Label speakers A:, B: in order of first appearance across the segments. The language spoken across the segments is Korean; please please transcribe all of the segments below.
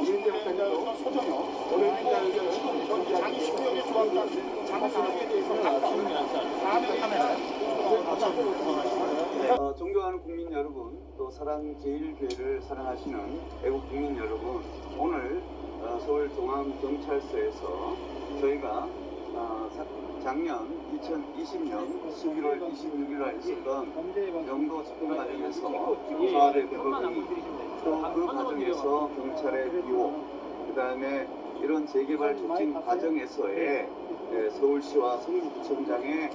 A: 이인재부장님도 소정요 오늘 기자회견을 장시경의 조합장 장사에 대해서 가까운
B: 존경하는 국민 여러분, 또 사랑제일교회를 사랑하시는 애국 국민 여러분, 오늘 서울중앙경찰서에서 저희가 작년 2020년 11월 26일에 있었던 영도 집행 과정에서 청와대 부거금이 또 그 과정에서 경찰의 비호, 그 다음에 이런 재개발 촉진 과정에서의 서울시와 성북구청장의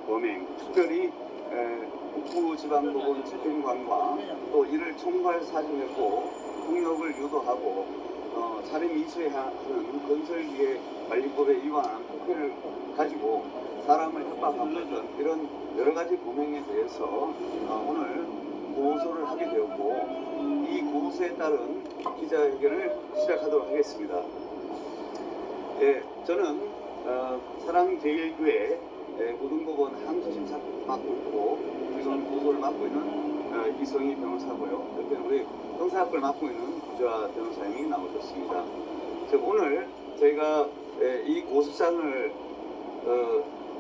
B: 범행, 특별히 북부지방법원 집행관과 또 이를 총괄사주했고 폭력을 유도하고 살인 미수하는 건설기계 관리법에 위반한 국회를 가지고 사람을 협박하고 있던 이런 여러 가지 범행에 대해서 오늘 고소를 하게 되었고, 이 고소에 따른 기자회견을 시작하도록 하겠습니다. 저는 사랑제일교회 고등법원 항소심사 맡고 있고, 지금 고소를 맡고 있는 이성희 변호사고요. 옆에 우리 형사학을 맡고 있는 구좌 변호사님이 나오셨습니다. 오늘 저희가 이 고소장을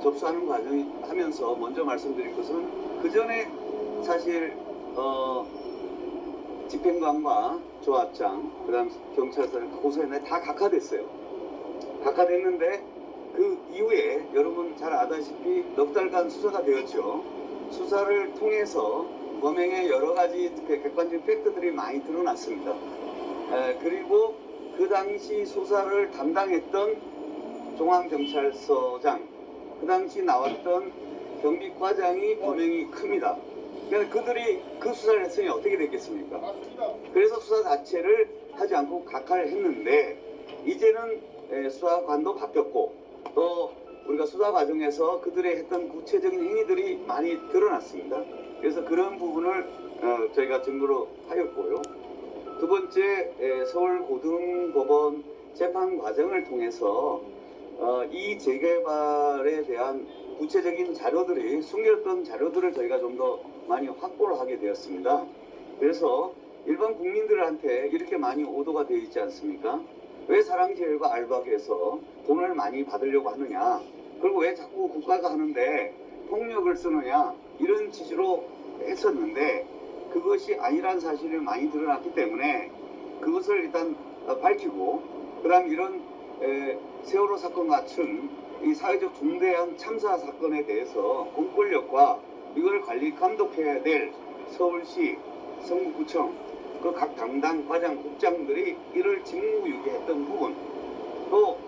B: 접수하는 과정이 하면서 먼저 말씀드릴 것은, 그 전에 사실 집행관과 조합장, 그 다음 경찰서는 고소했는데 다 각하됐어요. 각하됐는데 그 이후에 여러분 잘 아다시피 넉 달간 수사가 되었죠. 수사를 통해서 범행의 여러 가지 객관적인 팩트들이 많이 드러났습니다. 그리고 그 당시 수사를 담당했던 중앙경찰서장, 그 당시 나왔던 경비과장이 범행이 큽니다. 그러니까 그들이 그 수사를 했으니 어떻게 됐겠습니까? 그래서 수사 자체를 하지 않고 각하를 했는데, 이제는 수사관도 바뀌었고 또 우리가 수사 과정에서 그들의 했던 구체적인 행위들이 많이 드러났습니다. 그래서 그런 부분을 저희가 증거로 하였고요. 두 번째, 서울고등법원 재판 과정을 통해서 이 재개발에 대한 구체적인 자료들이, 숨겼던 자료들을 저희가 좀 더 많이 확보를 하게 되었습니다. 그래서 일반 국민들한테 이렇게 많이 오도가 되어 있지 않습니까? 왜 사랑제일과 알박에서 돈을 많이 받으려고 하느냐, 그리고 왜 자꾸 국가가 하는데 폭력을 쓰느냐, 이런 취지로 했었는데 그것이 아니란 사실이 많이 드러났기 때문에 그것을 일단 밝히고, 그 다음 이런 세월호 사건 같은 이 사회적 중대한 참사 사건에 대해서 공권력과 이걸 관리 감독해야 될 서울시, 성북구청, 그 각 담당 과장, 국장들이 이를 직무유기했던 부분, 또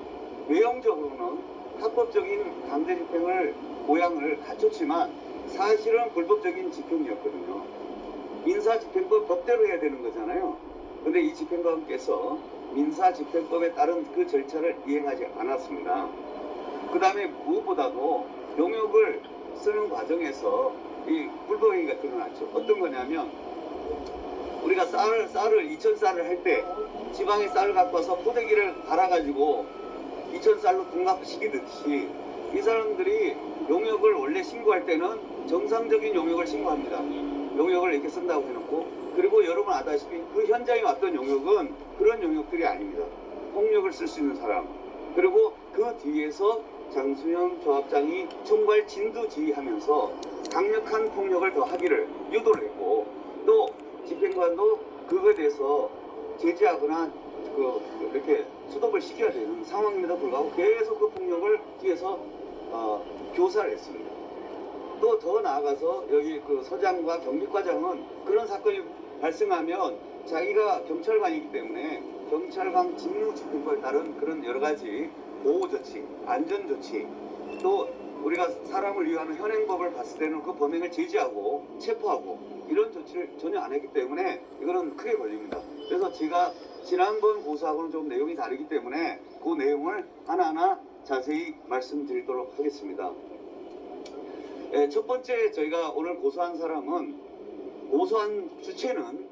B: 외형적으로는 합법적인 강제 집행을 모양을 갖췄지만 사실은 불법적인 집행이었거든요. 민사집행법 법대로 해야 되는 거잖아요. 근데 이 집행관께서 민사집행법에 따른 그 절차를 이행하지 않았습니다. 그 다음에 무엇보다도 용역을 쓰는 과정에서 이 불법행위가 드러났죠. 어떤 거냐면, 우리가 쌀을 2000쌀을 할 때 지방의 쌀을 갖고 와서 포대기를 갈아가지고 2000쌀로 등갑시키듯이 이 사람들이 용역을 원래 신고할 때는 정상적인 용역을 신고합니다. 용역을 이렇게 쓴다고 해놓고, 그리고 여러분 아다시피 그 현장에 왔던 용역은 그런 용역들이 아닙니다. 폭력을 쓸 수 있는 사람, 그리고 그 뒤에서 장수영 조합장이 총괄 진두지휘하면서 강력한 폭력을 더 하기를 유도를 했고, 또 집행관도 그거에 대해서 제지하거나 이렇게 수독을 시켜야 되는 상황임에도 불구하고 계속 그 폭력을 뒤에서 교사를 했습니다. 또 더 나아가서 여기 그 서장과 경비과장은 그런 사건이 발생하면 자기가 경찰관이기 때문에 경찰관 직무집행법에 따른 그런 여러 가지 보호조치, 안전조치, 또 우리가 사람을 위하는 현행법을 봤을 때는 그 범행을 제지하고 체포하고 이런 조치를 전혀 안 했기 때문에 이거는 크게 걸립니다. 그래서 제가 지난번 고소하고는 좀 내용이 다르기 때문에 그 내용을 하나하나 자세히 말씀드리도록 하겠습니다. 첫 번째, 저희가 오늘 고소한 사람은, 고소한 주체는,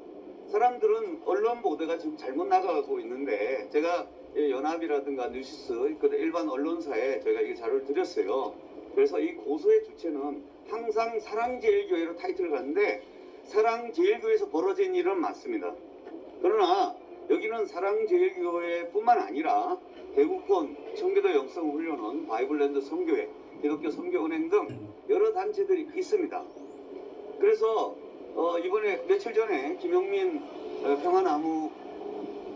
B: 사람들은 언론 보도가 지금 잘못 나가고 있는데, 제가 연합이라든가 뉴시스, 일반 언론사에 저희가 이 자료를 드렸어요. 그래서 이 고소의 주체는 항상 사랑제일교회로 타이틀을 갔는데 사랑제일교회에서 벌어진 일은 맞습니다. 그러나 여기는 사랑제일교회뿐만 아니라 대구권 청교도 영성훈련원, 바이블랜드 선교회, 기독교 선교은행 등 여러 단체들이 있습니다. 그래서 이번에 며칠 전에 김용민 평화나무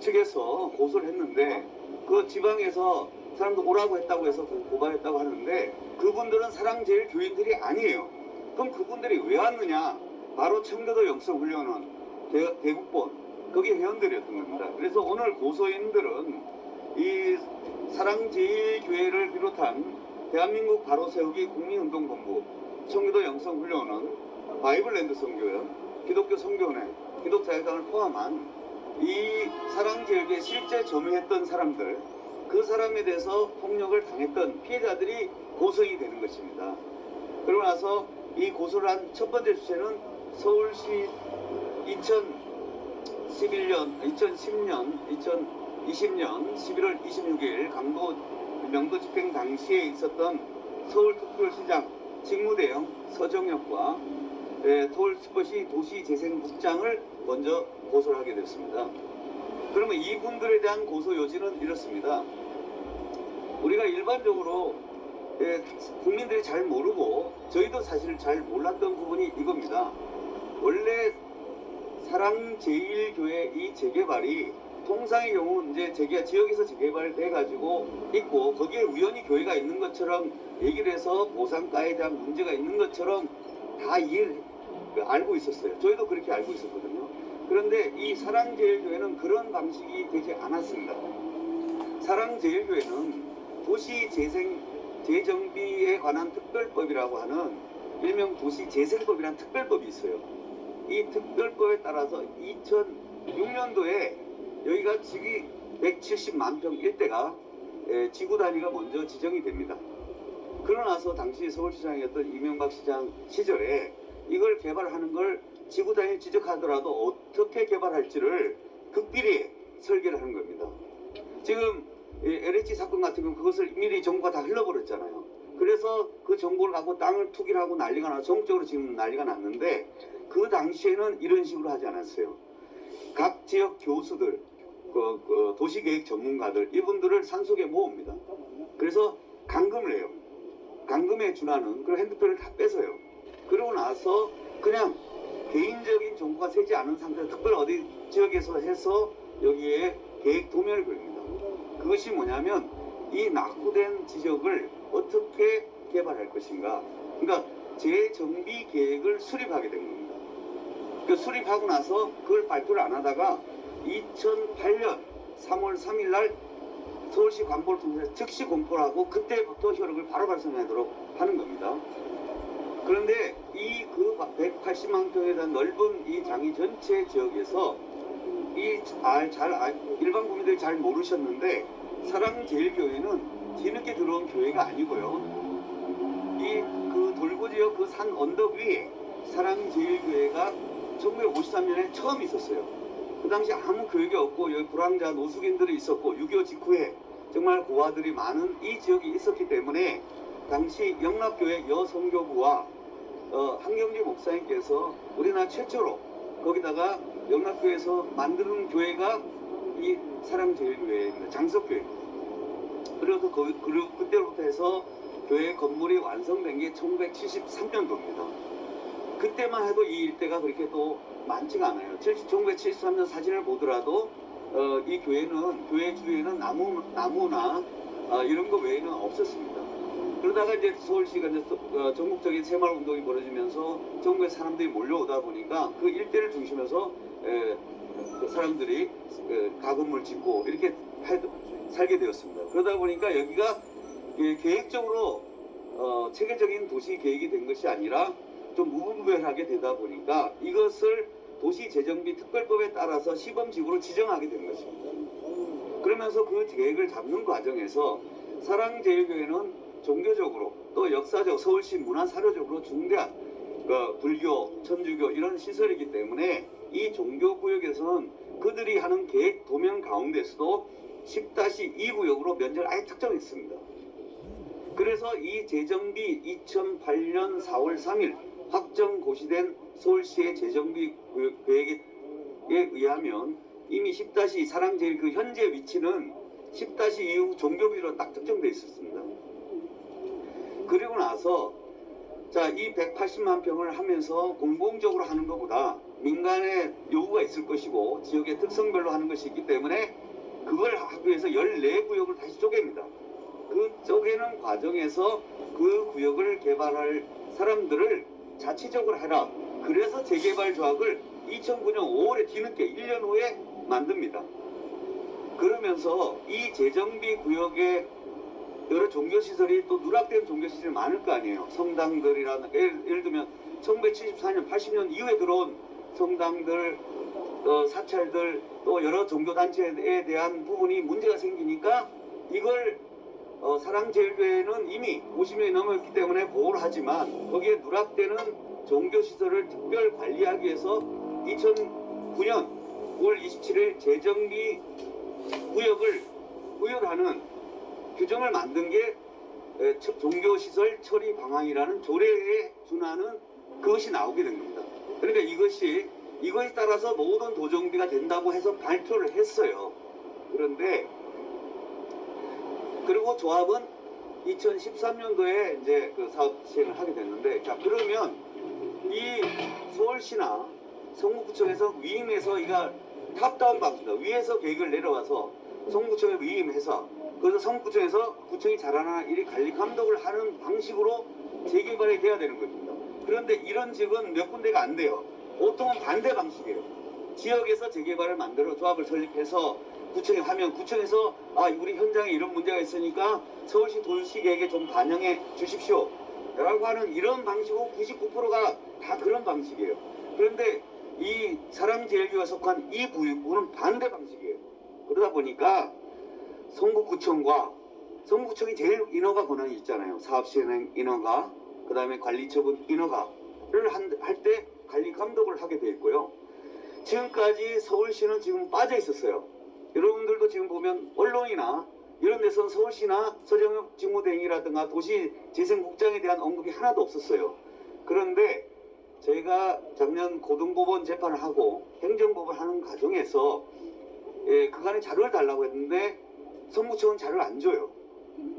B: 측에서 고소를 했는데 그 지방에서 사람들 오라고 했다고 해서 고발했다고 하는데 그분들은 사랑제일교인들이 아니에요. 그럼 그분들이 왜 왔느냐? 바로 청교도 영성훈련원 대구권 거기 회원들이었던 겁니다. 그래서 오늘 고소인들은 이 사랑제일교회를 비롯한 대한민국 바로세우기 국민운동본부, 청교도 영성훈련원, 바이블랜드 선교회, 기독교 선교은행, 기독자유당을 포함한 이 사랑제일교회 실제 점유했던 사람들, 그 사람에 대해서 폭력을 당했던 피해자들이 고소인이 되는 것입니다. 그러고 나서 이 고소를 한 첫 번째 주체는 서울시 2010년, 2020년 11월 26일 강도 명도 집행 당시에 있었던 서울특별시장 직무대행 서정혁과 서울특별시 도시재생국장을 먼저 고소를 하게 됐습니다. 그러면 이분들에 대한 고소 요지는 이렇습니다. 우리가 일반적으로 국민들이 잘 모르고 저희도 사실 잘 몰랐던 부분이 이겁니다. 원래 사랑제일교회 이 재개발이 통상의 경우 이제 지역에서 재개발돼 가지고 있고 거기에 우연히 교회가 있는 것처럼 얘기를 해서 보상가에 대한 문제가 있는 것처럼 다 알고 있었어요. 저희도 그렇게 알고 있었거든요. 그런데 이 사랑제일교회는 그런 방식이 되지 않았습니다. 사랑제일교회는 도시재정비에 관한 특별법이라고 하는 일명 도시재생법이라는 특별법이 있어요. 이 특별법에 따라서 2006년도에 여기가 지기 170만 평 일대가 지구 단위가 먼저 지정이 됩니다. 그러고 나서 당시 서울시장이었던 이명박 시장 시절에 이걸 개발하는 걸 지구 단위 지적하더라도 어떻게 개발할지를 극비리 설계를 하는 겁니다. 지금 LH 사건 같은 경우 그것을 미리 정보가 다 흘러버렸잖아요. 그래서 그 정보를 갖고 땅을 투기를 하고 난리가 나서 전국적으로 지금 난리가 났는데 그 당시에는 이런 식으로 하지 않았어요. 각 지역 교수들, 도시계획 전문가들 이분들을 산속에 모읍니다. 그래서 감금을 해요. 감금에 준하는 그런 핸드폰을 다 뺏어요. 그러고 나서 그냥 개인적인 정보가 새지 않은 상태에서 특별 어디 지역에서 해서 여기에 계획 도면을 그립니다. 그것이 뭐냐면 이 낙후된 지역을 어떻게 개발할 것인가. 그러니까 재정비 계획을 수립하게 된 겁니다. 그 수립하고 나서 그걸 발표를 안 하다가 2008년 3월 3일 날 서울시 관보를 통해서 즉시 공포를 하고 그때부터 효력을 바로 발생하도록 하는 겁니다. 그런데 이 그 180만 평에 대한 넓은 이 장이 전체 지역에서 일반 국민들이 잘 모르셨는데 사랑제일교회는 뒤늦게 들어온 교회가 아니고요. 이 그 돌고 지역 그 산 언덕 위에 사랑제일교회가 1953년에 처음 있었어요. 그 당시 아무 교육이 없고 여기 불황자 노숙인들이 있었고 6.25 직후에 정말 고아들이 많은 이 지역이 있었기 때문에 당시 영락교회 여선교부와 한경지 목사님께서 우리나라 최초로 거기다가 영락교회에서 만드는 교회가 이 사랑제일교회입니다. 장석교회. 그래서 그때부터 해서 교회 건물이 완성된 게 1973년도입니다. 그때만 해도 이 일대가 그렇게 또 많지가 않아요. 1973년 사진을 보더라도 이 교회는 교회 주위에는 나무나 이런 거 외에는 없었습니다. 그러다가 이제 서울시가 이제 전국적인 새마을 운동이 벌어지면서 전국에 사람들이 몰려오다 보니까 그 일대를 중심해서 그 사람들이 가건물 짓고 이렇게 살게 되었습니다. 그러다 보니까 여기가 계획적으로 체계적인 도시 계획이 된 것이 아니라 좀 무분별하게 되다 보니까 이것을 도시재정비 특별법에 따라서 시범지구로 지정하게 된 것입니다. 그러면서 그 계획을 잡는 과정에서 사랑제일교회는 종교적으로 또 역사적 서울시 문화사료적으로 중대한 불교, 천주교 이런 시설이기 때문에 이 종교구역에서는 그들이 하는 계획 도면 가운데서도 10-2 구역으로 면적을 아예 특정했습니다. 그래서 이 재정비 2008년 4월 3일 확정 고시된 서울시의 재정비 계획에 의하면 이미 10-2 사랑제일 그 현재 위치는 10-2 이후 종교비로 딱 특정돼 있었습니다. 그리고 나서 자, 이 180만 평을 하면서 공공적으로 하는 것보다 민간의 요구가 있을 것이고 지역의 특성별로 하는 것이 있기 때문에 그걸 하기 위해서 14구역을 다시 쪼갭니다. 그 쪼개는 과정에서 그 구역을 개발할 사람들을 자치적으로 해라. 그래서 재개발 조합을 2009년 5월에 뒤늦게 1년 후에 만듭니다. 그러면서 이 재정비 구역에 여러 종교시설이 또 누락된 종교시설이 많을 거 아니에요. 성당들이라는 예를 들면 1974년 80년 이후에 들어온 성당들, 사찰들 또 여러 종교단체에 대한 부분이 문제가 생기니까 이걸 사랑제일교회는 이미 50년이 넘었기 때문에 보호를 하지만 거기에 누락되는 종교시설을 특별 관리하기 위해서 2009년 9월 27일 재정비 구역을 부여하는 규정을 만든 게 종교시설 처리 방안이라는 조례에 준하는 그것이 나오게 된 겁니다. 그러니까 이것에 따라서 모든 도정비가 된다고 해서 발표를 했어요. 그런데 그리고 조합은 2013년도에 이제 그 사업 시행을 하게 됐는데 자 그러면 이 서울시나 성북구청에서 위임해서 이가 탑다운 방식입니다. 위에서 계획을 내려와서 성북구청에 위임해서 그래서 성북구청에서 구청이 잘하나 이리 관리 감독을 하는 방식으로 재개발이 돼야 되는 겁니다. 그런데 이런 집은 몇 군데가 안 돼요. 보통은 반대 방식이에요. 지역에서 재개발을 만들어 조합을 설립해서 구청에 하면 구청에서 아 우리 현장에 이런 문제가 있으니까 서울시 도시계획에 좀 반영해 주십시오 라고 하는 이런 방식으로 99%가 다 그런 방식이에요. 그런데 이 사랑제일교회에 속한 이 부는 반대 방식이에요. 그러다 보니까 성북구청이 제일 인허가 권한이 있잖아요. 사업시행 인허가, 그 다음에 관리처분 인허가를 할 때 관리 감독을 하게 돼 있고요. 지금까지 서울시는 지금 빠져 있었어요. 여러분들도 지금 보면 언론이나 이런 데서는 서울시나 서정엽 직무대행이라든가 도시재생국장에 대한 언급이 하나도 없었어요. 그런데 저희가 작년 고등법원 재판을 하고 행정법을 하는 과정에서 그간의 자료를 달라고 했는데 성북청은 자료를 안 줘요.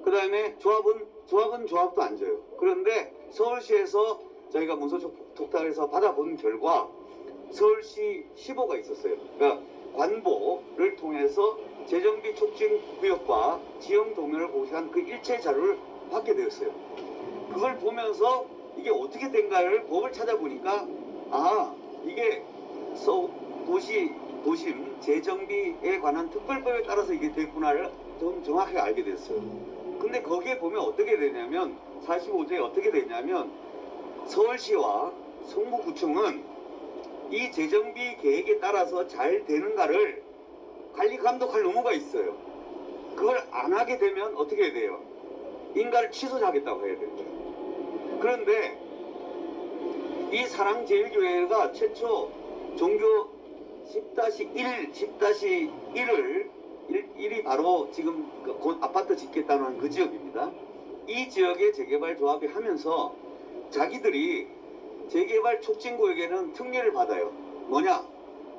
B: 그 다음에 조합도 안 줘요. 그런데 서울시에서 저희가 문서 촉탁해서 받아본 결과 서울시 15가 있었어요. 그러니까 관보를 통해서 재정비 촉진 구역과 지형 도면을 보시한 그 일체 자료를 받게 되었어요. 그걸 보면서 이게 어떻게 된가를 법을 찾아보니까 아 이게 도심 재정비에 관한 특별법에 따라서 이게 됐구나를 좀 정확하게 알게 됐어요. 근데 거기에 보면 어떻게 되냐면 45조에 어떻게 되냐면 서울시와 성북구청은 이 재정비 계획에 따라서 잘 되는가를 관리 감독할 의무가 있어요. 그걸 안 하게 되면 어떻게 해야 돼요? 인가를 취소하겠다고 해야 되죠. 그런데 이 사랑제일교회가 최초 종교 10-1이 바로 지금 곧 아파트 짓겠다는 그 지역입니다. 이 지역에 재개발 조합이 하면서 자기들이 재개발 촉진구역에는 특례를 받아요. 뭐냐?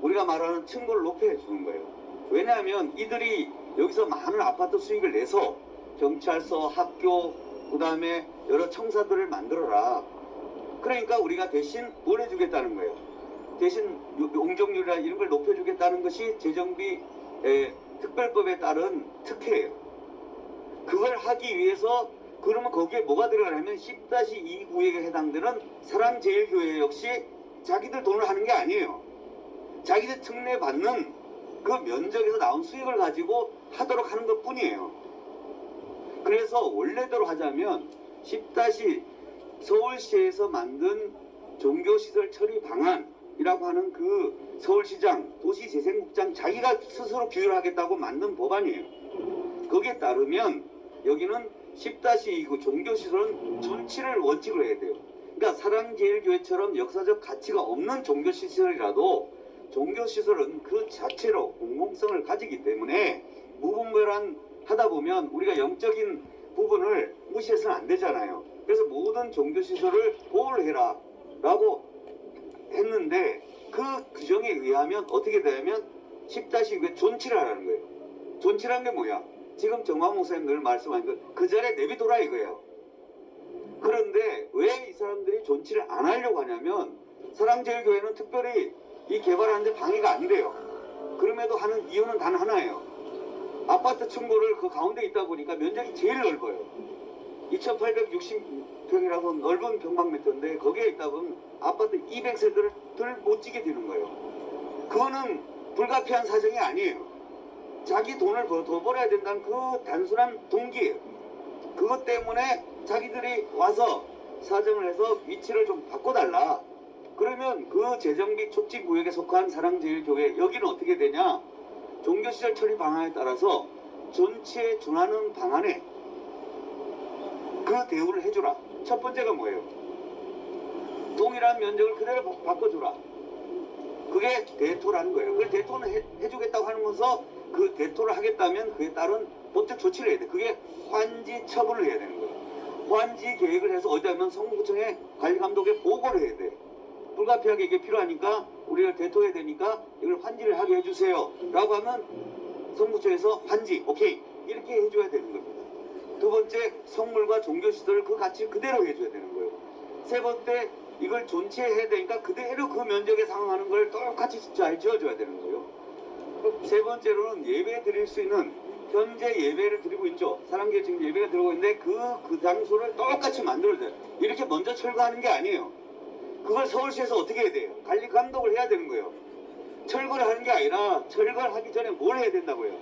B: 우리가 말하는 층고를 높여 주는 거예요. 왜냐하면 이들이 여기서 많은 아파트 수익을 내서 경찰서, 학교, 그 다음에 여러 청사들을 만들어라. 그러니까 우리가 대신 뭘 해주겠다는 거예요. 대신 용적률이나 이런 걸 높여주겠다는 것이 재정비 특별법에 따른 특혜예요. 그걸 하기 위해서 그러면 거기에 뭐가 들어가냐면 10-2 구역에 해당되는 사랑제일교회 역시 자기들 돈을 하는 게 아니에요. 자기들 특례 받는 그 면적에서 나온 수익을 가지고 하도록 하는 것 뿐이에요. 그래서 원래대로 하자면 10- 서울시에서 만든 종교시설 처리 방안이라고 하는 그 서울시장, 도시재생국장 자기가 스스로 규율하겠다고 만든 법안이에요. 거기에 따르면 여기는 10-2구 종교시설은 존치를 원칙으로 해야 돼요. 그러니까 사랑제일교회처럼 역사적 가치가 없는 종교시설이라도 종교시설은 그 자체로 공공성을 가지기 때문에 무분별한 하다 보면 우리가 영적인 부분을 무시해서는 안 되잖아요. 그래서 모든 종교시설을 보호를 해라 라고 했는데 그 규정에 의하면 어떻게 되냐면 10-2에 존치를 하라는 거예요. 존치라는 게 뭐야? 지금 정광 목사님 늘 말씀하신 그 자리에 내비둬라 이거예요. 그런데 왜 이 사람들이 존치를 안 하려고 하냐면 사랑제일교회는 특별히 이 개발하는데 방해가 안 돼요. 그럼에도 하는 이유는 단 하나예요. 아파트 층고를 그 가운데 있다 보니까 면적이 제일 넓어요. 2860평이라고 넓은 평방미터인데 거기에 있다 보면 아파트 200세대를 못 지게 되는 거예요. 그거는 불가피한 사정이 아니에요. 자기 돈을 더 벌어야 된다는 그 단순한 동기예요. 그것 때문에 자기들이 와서 사정을 해서 위치를 좀 바꿔달라. 그러면 그 재정비 촉진구역에 속한 사랑제일교회 여기는 어떻게 되냐? 종교시설 처리 방안에 따라서 존치에 준하는 방안에 그 대우를 해주라. 첫 번째가 뭐예요? 동일한 면적을 그대로 바꿔주라. 그게 대토라는 거예요. 그걸 대토는 해주겠다고 하면서 그 대토를 하겠다면 그에 따른 법적 조치를 해야 돼. 그게 환지 처분을 해야 되는 거예요. 환지 계획을 해서 어디다 하면 성북구청에 관리감독에 보고를 해야 돼. 불가피하게 이게 필요하니까 우리가 대토해야 되니까 이걸 환지를 하게 해주세요 라고 하면 성북구청에서 환지 오케이 이렇게 해줘야 되는 겁니다. 두 번째, 성물과 종교시설을 그 가치 그대로 해줘야 되는 거예요. 세 번째, 이걸 존치해야 되니까 그대로 그 면적에 상응하는 걸 똑같이 잘 지어줘야 되는 거예요. 세 번째로는 예배 드릴 수 있는 현재 예배를 드리고 있죠. 사랑교회 지금 예배가 들어오고 있는데 그 장소를 똑같이 만들어줘요. 이렇게 먼저 철거하는 게 아니에요. 그걸 서울시에서 어떻게 해야 돼요? 관리 감독을 해야 되는 거예요. 철거를 하는 게 아니라 철거를 하기 전에 뭘 해야 된다고요?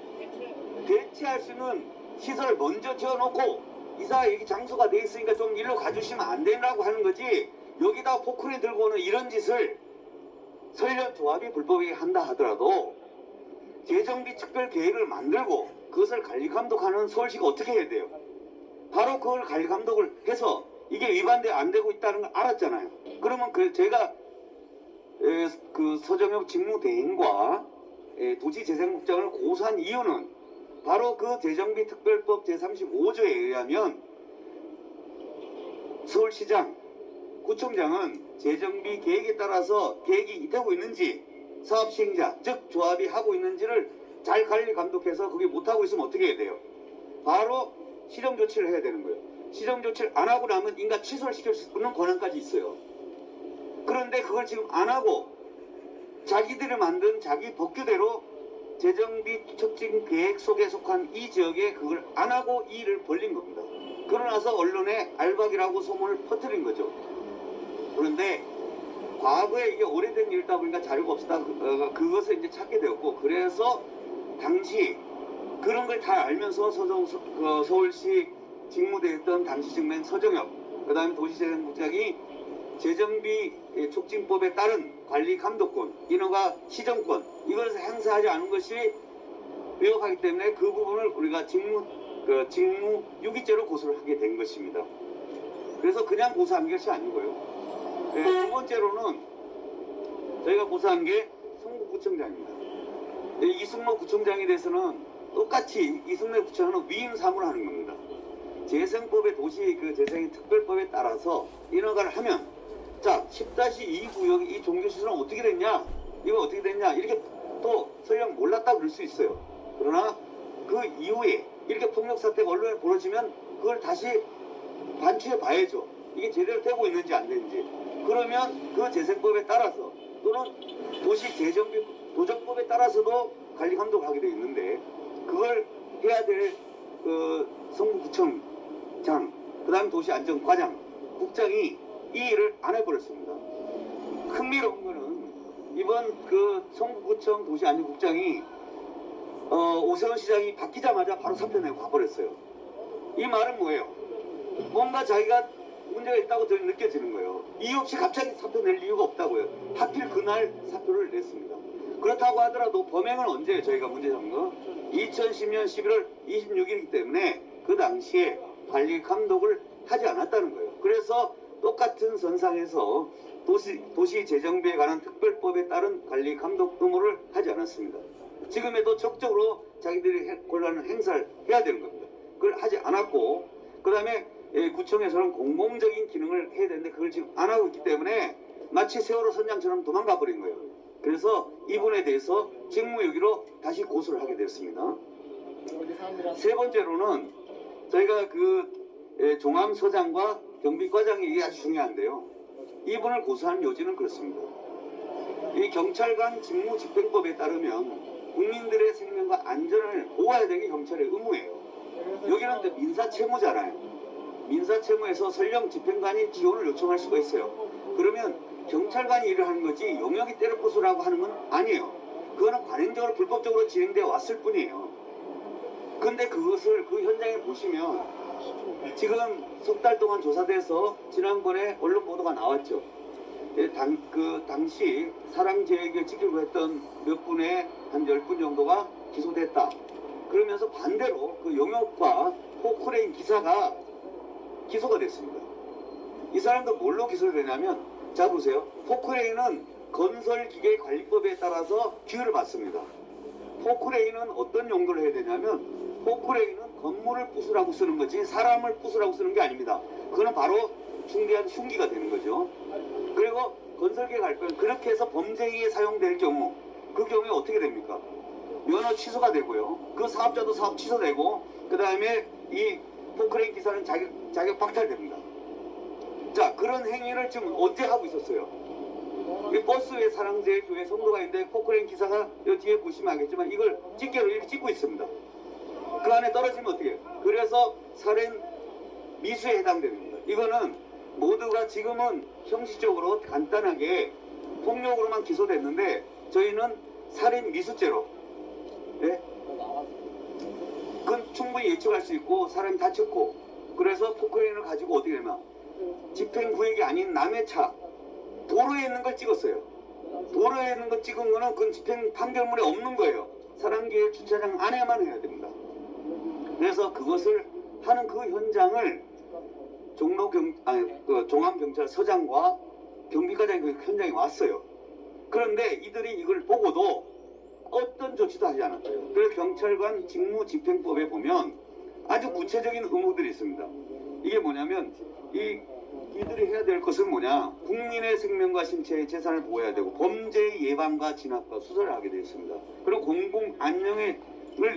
B: 대체할 수 있는 시설을 먼저 지어놓고 이사 여기 장소가 돼 있으니까 좀 일로 가주시면 안 되라고 하는 거지. 여기다 포크레인 들고 오는 이런 짓을 설령 조합이 불법이게 한다 하더라도 재정비 특별 계획을 만들고 그것을 관리 감독하는 서울시가 어떻게 해야 돼요? 바로 그걸 관리 감독을 해서 이게 위반돼 안 되고 있다는 걸 알았잖아요. 그러면 제가 그 서정엽 직무대행과 도시재생국장을 고소한 이유는 바로 그 재정비 특별법 제35조에 의하면 서울시장, 구청장은 재정비 계획에 따라서 계획이 되고 있는지 사업 시행자, 즉 조합이 하고 있는지를 잘 관리 감독해서 그게 못하고 있으면 어떻게 해야 돼요? 바로 시정 조치를 해야 되는 거예요. 시정 조치를 안 하고 나면 인가 취소를 시킬 수 있는 권한까지 있어요. 그런데 그걸 지금 안 하고 자기들이 만든 자기 법규대로 재정비 촉진 계획 속에 속한 이 지역에 그걸 안 하고 이 일을 벌린 겁니다. 그러나서 언론에 알박이라고 소문을 퍼뜨린 거죠. 그런데 과거에 이게 오래된 일이다 보니까 자료가 없었다. 그것을 이제 찾게 되었고, 그래서 당시 그런 걸 다 알면서 서울시 직무대했던 당시 직무인 서정엽, 그 다음에 도시재생국장이 재정비 촉진법에 따른 관리 감독권, 인허가 시정권, 이것을 행사하지 않은 것이 위법하기 때문에 그 부분을 우리가 직무 유기죄로 고소를 하게 된 것입니다. 그래서 그냥 고소한 것이 아니고요. 두 번째로는 저희가 고소한 게 성북구청장입니다. 이승모 구청장에 대해서는 똑같이 이승모 구청장은 위임 사무를 하는 겁니다. 재생법의 도시 재생 특별법에 따라서 인허가를 하면 자 10-2 구역 이 종교시설은 어떻게 됐냐? 이거 어떻게 됐냐? 이렇게 또 설령 몰랐다 그럴 수 있어요. 그러나 그 이후에 이렇게 폭력 사태가 언론에 벌어지면 그걸 다시 반추해 봐야죠. 이게 제대로 되고 있는지 안 되는지. 그러면 그 재생법에 따라서 또는 도시 재정비 도정법에 따라서도 관리 감독을 하게 되어 있는데 그걸 해야 될 성북구청장, 그 다음 도시안전과장, 국장이 이 일을 안 해버렸습니다. 흥미로운 거는 이번 성북구청 도시안전국장이 오세훈 시장이 바뀌자마자 바로 사표 내고 가버렸어요. 이 말은 뭐예요? 뭔가 자기가 문제가 있다고 저는 느껴지는 거예요. 이유 없이 갑자기 사표 낼 이유가 없다고요. 하필 그날 사표를 냈습니다. 그렇다고 하더라도 범행은 언제예요? 저희가 문제 삼은 거 2010년 11월 26일이기 때문에 그 당시에 관리 감독을 하지 않았다는 거예요. 그래서 똑같은 선상에서 도시 재정비에 관한 특별법에 따른 관리 감독 의무를 하지 않았습니다. 지금에도 적극적으로 자기들이 권한을 행사를 해야 되는 겁니다. 그걸 하지 않았고, 그 다음에 구청에서는 공공적인 기능을 해야 되는데 그걸 지금 안 하고 있기 때문에 마치 세월호 선장처럼 도망가 버린 거예요. 그래서 이분에 대해서 직무유기로 다시 고소를 하게 됐습니다. 세 번째로는 저희가 종암서장과 경비과장이 이게 아주 중요한데요. 이분을 고소한 요지는 그렇습니다. 이 경찰관 직무집행법에 따르면 국민들의 생명과 안전을 보호해야 되는 게 경찰의 의무예요. 여기는 민사채무잖아요. 민사채무에서 설령 집행관이 지원을 요청할 수가 있어요. 그러면 경찰관이 일을 하는 거지 용역이 때려부수라고 하는 건 아니에요. 그거는 관행적으로 불법적으로 진행되어 왔을 뿐이에요. 근데 그것을 그 현장에 보시면 지금 석 달 동안 조사돼서 지난번에 언론 보도가 나왔죠. 당시 사랑제에게 찍히려고 했던 몇 분의 한 10분 정도가 기소됐다. 그러면서 반대로 그 용역과 포크레인 기사가 기소가 됐습니다. 이 사람도 뭘로 기소되냐면, 자 보세요. 포크레인은 건설기계관리법에 따라서 규율을 받습니다. 포크레인은 어떤 용도를 해야 되냐면, 포크레인은 건물을 부수라고 쓰는 거지 사람을 부수라고 쓰는 게 아닙니다. 그거는 바로 중대한 흉기가 되는 거죠. 그리고 건설기계관리법은 그렇게 해서 범죄에 사용될 경우, 그 경우에 어떻게 됩니까? 면허 취소가 되고요. 그 사업자도 사업 취소되고, 그 다음에 이 포크레인 기사는 자격 박탈됩니다. 자, 그런 행위를 지금 언제 하고 있었어요? 이 버스에 사랑제일 교회 성도가 있는데 포크레인 기사가 이 뒤에 보시면 알겠지만 이걸 집게로 이렇게 찍고 있습니다. 그 안에 떨어지면 어떻게 해요? 그래서 살인 미수에 해당됩니다. 이거는 모두가 지금은 형식적으로 간단하게 폭력으로만 기소됐는데 저희는 살인 미수죄로, 네? 그건 충분히 예측할 수 있고 사람이 다쳤고, 그래서 포크레인을 가지고 어떻게 되면 집행구역이 아닌 남의 차 도로에 있는 걸 찍었어요. 도로에 있는 걸 찍은 거는 그건 집행 판결문에 없는 거예요. 사랑계 주차장 안에만 해야 됩니다. 그래서 그것을 하는 그 현장을 종암경찰서장과 경비과장이 그 현장에 왔어요. 그런데 이들이 이걸 보고도 어떤 조치도 하지 않았어요. 그래서 경찰관 직무집행법에 보면 아주 구체적인 의무들이 있습니다. 이게 뭐냐면 이들이 해야 될 것은 뭐냐, 국민의 생명과 신체, 재산을 보호해야 되고 범죄 예방과 진압과 수사를 하게 되어 있습니다. 그리고 공공 안녕을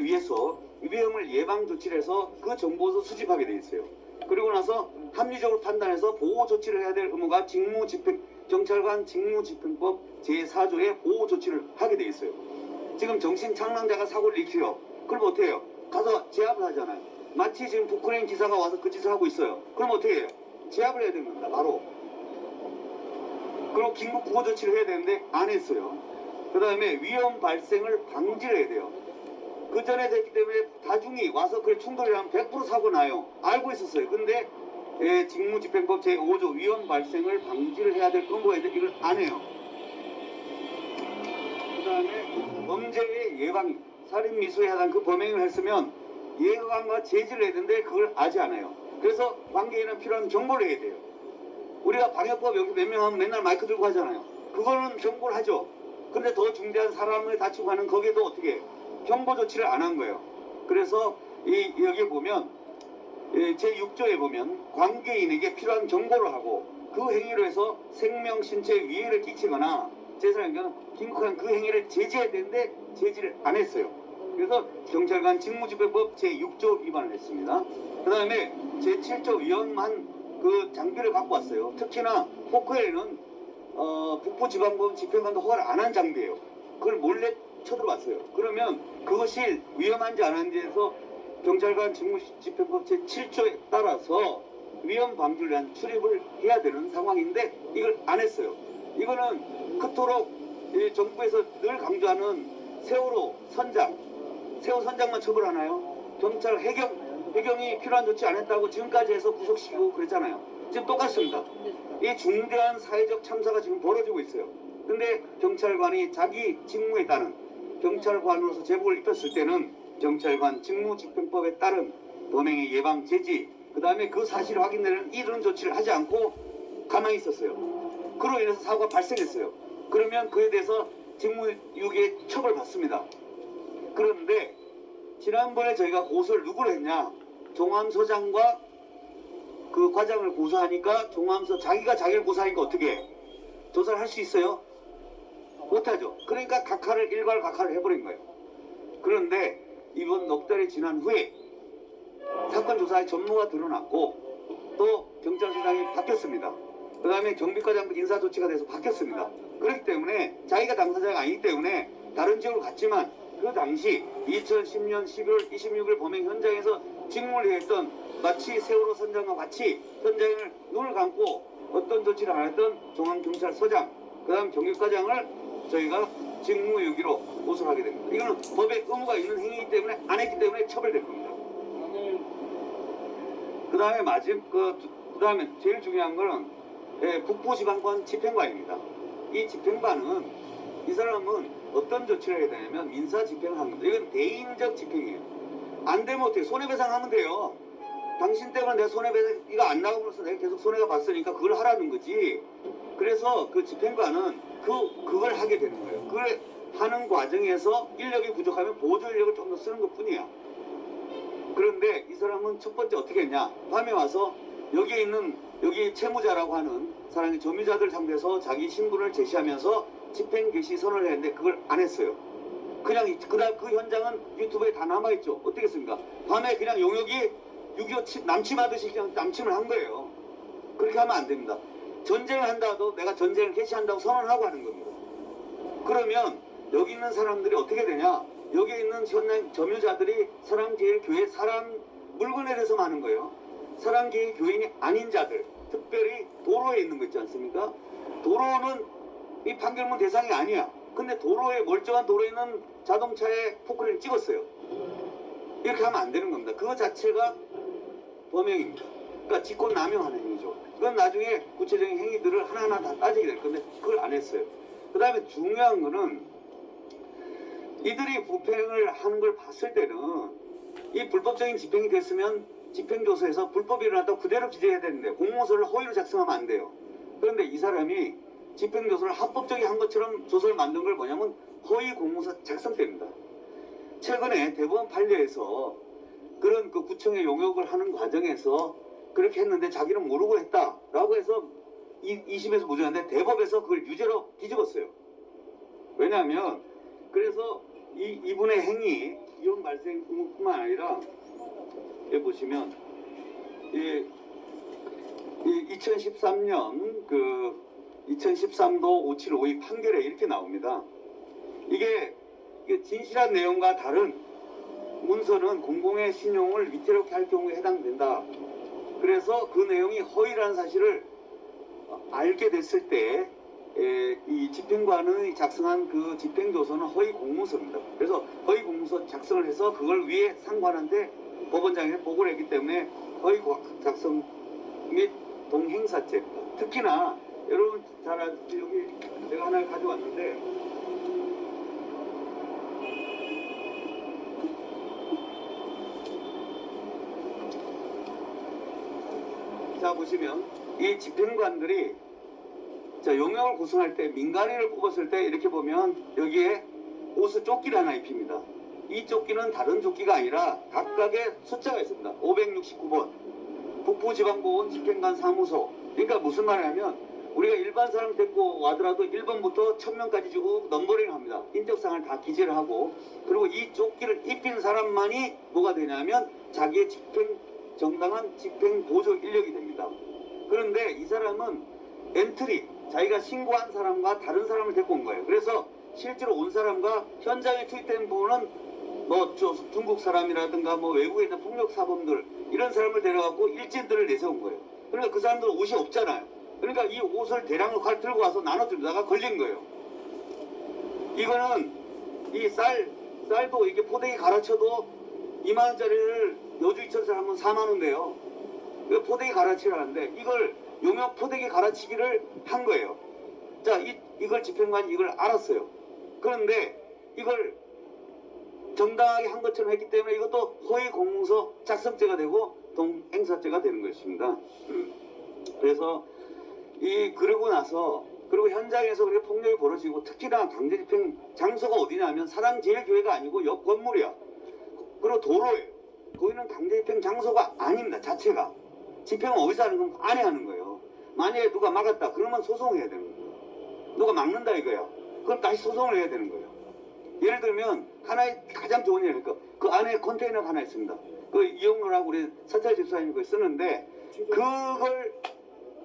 B: 위해서 위험을 예방 조치를 해서 그 정보를 수집하게 되어 있어요. 그리고 나서 합리적으로 판단해서 보호 조치를 해야 될 의무가 경찰관 직무집행법 제4조의 보호 조치를 하게 되어 있어요. 지금 정신착란자가 사고를 일으켜요. 그럼 어떻게 해요? 가서 제압을 하잖아요. 마치 지금 포크레인 기사가 와서 그 짓을 하고 있어요. 그럼 어떻게 해요? 제압을 해야 되는 겁니다. 바로. 그리고 긴급 구호 조치를 해야 되는데 안 했어요. 그 다음에 위험 발생을 방지를 해야 돼요. 그 전에 됐기 때문에 다중이 와서 그래 충돌이라면 100% 사고 나요. 알고 있었어요. 근데 직무집행법 제5조 위험 발생을 방지를 해야 될 의무가 있는데 이걸 안 해요. 그 다음에 범죄의 예방, 살인 미수에 해당 그 범행을 했으면 예방과 제지를 해야 되는데 그걸 하지 않아요. 그래서 관계인은 필요한 경고를 해야 돼요. 우리가 방역법 여기 몇 명 하면 맨날 마이크 들고 하잖아요. 그거는 경고를 하죠. 근데 더 중대한 사람을 다치고 하는 거기에도 어떻게 해요? 경고 조치를 안 한 거예요. 그래서 여기 보면 제6조에 보면 관계인에게 필요한 경고를 하고 그 행위로 해서 생명, 신체에 위해를 끼치거나 재산에는 긴급한 그 행위를 제지해야 되는데 제지를 안 했어요. 그래서 경찰관 직무집행법 제6조 위반을 했습니다. 그 다음에 제7조 위험한 그 장비를 갖고 왔어요. 특히나 포크레인은 북부지방법 집행관도 허가를 안 한 장비예요. 그걸 몰래 쳐들어왔어요. 그러면 그것이 위험한지 안 한지에서 경찰관 직무집행법 제7조에 따라서 위험 방지를 위한 출입을 해야 되는 상황인데 이걸 안 했어요. 이거는 그토록 정부에서 늘 강조하는 세월호 선장, 세월호 선장만 처벌하나요? 경찰 해경이 필요한 조치 안 했다고 지금까지 해서 구속시키고 그랬잖아요. 지금 똑같습니다. 이 중대한 사회적 참사가 지금 벌어지고 있어요. 근데 경찰관이 자기 직무에 따른 경찰관으로서 제복을 입혔을 때는 경찰관 직무집행법에 따른 범행의 예방 제지, 그 다음에 그 사실을 확인되는 이런 조치를 하지 않고 가만히 있었어요. 그로 인해서 사고가 발생했어요. 그러면 그에 대해서 직무유기에 처벌받습니다. 그런데 지난번에 저희가 고소를 누구를 했냐? 종암서장과 그 과장을 고소하니까 자기가 자기를 고소하니까 어떻게 해? 조사를 할 수 있어요? 못하죠. 그러니까 각하를 일괄 각하를 해버린 거예요. 그런데 이번 넉 달이 지난 후에 사건 조사의 전모가 드러났고 또 경찰서장이 바뀌었습니다. 그 다음에 경비과장도 인사 조치가 돼서 바뀌었습니다. 그렇기 때문에 자기가 당사자가 아니기 때문에 다른 지역으로 갔지만 그 당시 2010년 12월 26일 범행 현장에서 직무를 했던 마치 세월호 선장과 같이 현장을 눈을 감고 어떤 조치를 안 했던 중앙경찰서장 그 다음 경비과장을 저희가 직무유기로 고소하게 됩니다. 이거는 법에 의무가 있는 행위이기 때문에 안 했기 때문에 처벌될 겁니다. 그 다음에 제일 중요한 거는 북부지방관 집행관입니다. 이 집행관은 이 사람은 어떤 조치를 해야 되냐면 민사 집행을 하는 겁니다. 이건 대인적 집행이에요. 안 되면 어떻게 손해배상하면 돼요. 당신 때문에 내가 손해배상 이거 안 나가면서 내가 계속 손해가 봤으니까 그걸 하라는 거지. 그래서 그 집행관은 그걸 하게 되는 거예요. 그걸 하는 과정에서 인력이 부족하면 보조 인력을 좀 더 쓰는 것 뿐이야. 그런데 이 사람은 첫 번째 어떻게 했냐? 밤에 와서 여기 채무자라고 하는 사람이 점유자들 상대해서 자기 신분을 제시하면서 집행 개시 선언을 했는데 그걸 안 했어요. 그냥 그 현장은 유튜브에 다 남아있죠. 어떻겠습니까? 밤에 그냥 용역이 6.25 남침하듯이 그냥 남침을 한 거예요. 그렇게 하면 안 됩니다. 전쟁을 한다도 내가 전쟁을 개시한다고 선언하고 하는 겁니다. 그러면 여기 있는 사람들이 어떻게 되냐? 여기 있는 현장 점유자들이 사랑제일교회 물건에 대해서만 하는 거예요. 사랑제일교인이 아닌 자들, 특별히 도로에 있는 거 있지 않습니까? 도로는 이 판결문 대상이 아니야. 근데 멀쩡한 도로에 있는 자동차에 포크레인을 찍었어요. 이렇게 하면 안 되는 겁니다. 그거 자체가 범행입니다. 그러니까 직권남용하는 행위죠. 그건 나중에 구체적인 행위들을 하나하나 다 따지게 될 건데 그걸 안 했어요. 그 다음에 중요한 거는 이들이 부패행을 하는 걸 봤을 때는 이 불법적인 집행이 됐으면 집행조서에서 불법이 일어났다고 그대로 기재해야 되는데 공모서를 허위로 작성하면 안 돼요. 그런데 이 사람이 집행조서를 합법적인 한 것처럼 조서를 만든 걸 뭐냐면 허위 공모서 작성 때입니다. 최근에 대법원 판례에서 그런 그 구청의 용역을 하는 과정에서 그렇게 했는데 자기는 모르고 했다라고 해서 2심에서 무죄인데 대법에서 그걸 유죄로 뒤집었어요. 왜냐하면 그래서 이분의 행위, 이혼 발생 의무뿐만 아니라 여기 보시면 2013년 2013도 575의 판결에 이렇게 나옵니다. 이게 진실한 내용과 다른 문서는 공공의 신용을 위태롭게 할 경우에 해당된다. 그래서 그 내용이 허위라는 사실을 알게 됐을 때 이 집행관의 작성한 그 집행조서는 허위 공문서입니다. 그래서 허위 공문서 작성을 해서 그걸 위에 상관한테 법원장에 보고를 했기 때문에 허위 작성 및 동행사죄입니다. 특히나 여러분 잘 아시죠? 여기 제가 하나를 가져왔는데 자 보시면 이 집행관들이 용역을 구성할 때 민간인을 뽑았을 때 이렇게 보면 여기에 옷을 조끼를 하나 입힙니다. 이 조끼는 다른 조끼가 아니라 각각의 숫자가 있습니다. 569번 북부지방법원 집행관 사무소. 그러니까 무슨 말이냐면 우리가 일반 사람 데리고 와더라도 1번부터 1000명까지 주고 넘버링을 합니다. 인적사항을 다 기재를 하고 그리고 이 조끼를 입힌 사람만이 뭐가 되냐면 자기의 정당한 집행 보조 인력이 됩니다. 그런데 이 사람은 엔트리, 자기가 신고한 사람과 다른 사람을 데리고 온 거예요. 그래서 실제로 온 사람과 현장에 투입된 부분은 중국 사람이라든가 외국에 있는 폭력사범들 이런 사람을 데려가고 일진들을 내세운 거예요. 그러니까 그 사람들은 옷이 없잖아요. 그러니까 이 옷을 대량을 들고 와서 나눠주다가 걸린 거예요. 이거는 이 쌀도 이게 포대기 갈아쳐도 2만원짜리를 여주 이천에서 하면 4만원인데요. 포대기 갈아치라는데 이걸 용역 포대기 갈아치기를 한 거예요. 자, 이걸 집행관이 이걸 알았어요. 그런데 이걸 정당하게 한 것처럼 했기 때문에 이것도 허위 공문서 작성죄가 되고 동행사죄가 되는 것입니다. 그래서 그러고 나서 그리고 현장에서 그렇게 폭력이 벌어지고 특히나 강제 집행 장소가 어디냐면 사랑제일교회가 아니고 옆 건물이야. 그리고 도로예요. 거기는 강제 집행 장소가 아닙니다. 자체가. 집행은 어디서 하는 건 안에 하는 거예요. 만약에 누가 막았다 그러면 소송해야 되는 거예요. 누가 막는다 이거야. 그럼 다시 소송을 해야 되는 거예요. 예를 들면 하나의 가장 좋은 예니까 그 안에 컨테이너가 하나 있습니다. 그 이용로라고 우리 사찰 집사님이 그걸 쓰는데 그걸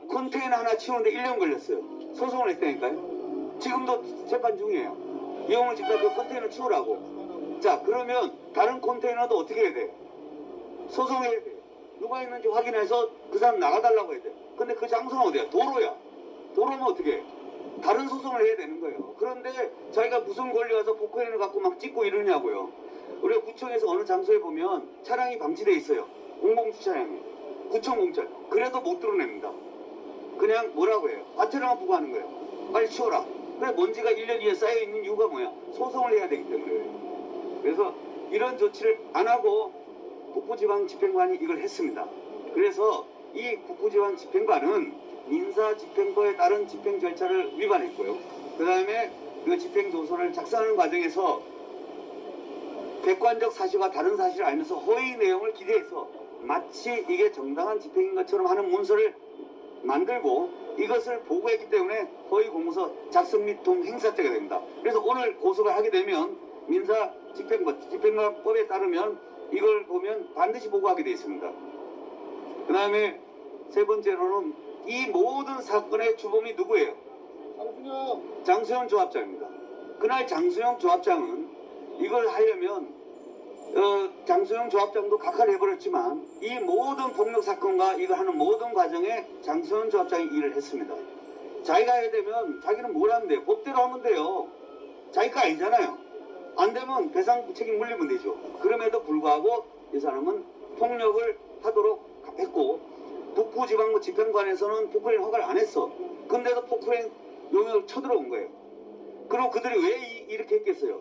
B: 컨테이너 하나 치우는데 1년 걸렸어요. 소송을 했다니까요. 지금도 재판 중이에요. 이용로 집사 그 컨테이너 치우라고. 자, 그러면 다른 컨테이너도 어떻게 해야 돼? 소송해야 돼. 누가 있는지 확인해서 그 사람 나가달라고 해야 돼. 근데 그 장소는 어디야? 도로야. 도로면 어떻게 해? 다른 소송을 해야 되는 거예요. 그런데 자기가 무슨 권리 와서 포크레인을 갖고 막 찍고 이러냐고요. 우리가 구청에서 어느 장소에 보면 차량이 방치되어 있어요. 공공주차량이. 구청 공차. 그래도 못 드러냅니다. 그냥 뭐라고 해요? 과태료만 부과하는 거예요. 빨리 치워라. 그래 먼지가 1년 이에 쌓여있는 이유가 뭐야? 소송을 해야 되기 때문에. 그래서 이런 조치를 안 하고 북부지방집행관이 이걸 했습니다. 그래서 이 북부지방집행관은 민사집행법에 따른 집행 절차를 위반했고요. 그 다음에 그 집행조서를 작성하는 과정에서 객관적 사실과 다른 사실을 알면서 허위 내용을 기대해서 마치 이게 정당한 집행인 것처럼 하는 문서를 만들고 이것을 보고했기 때문에 허위 공문서 작성 및 동행사죄가 됩니다. 그래서 오늘 고소를 하게 되면 민사집행법에 따르면 이걸 보면 반드시 보고하게 되어 있습니다. 그 다음에 세 번째로는 이 모든 사건의 주범이 누구예요? 장수영 조합장입니다. 그날 장수영 조합장은 이걸 하려면 장수영 조합장도 각하를 해버렸지만 이 모든 폭력 사건과 이걸 하는 모든 과정에 장수영 조합장이 일을 했습니다. 자기가 해야 되면 자기는 뭘 하면 돼요? 법대로 하면 돼요. 자기가 아니잖아요. 안 되면 배상 책임 물리면 되죠. 그럼에도 불구하고 이 사람은 폭력을 하도록 했고 북부지방부 집행관에서는 포크레인 허가를 안 했어. 근데도 포크레인 용역을 쳐들어온 거예요. 그리고 그들이 왜 이렇게 했겠어요?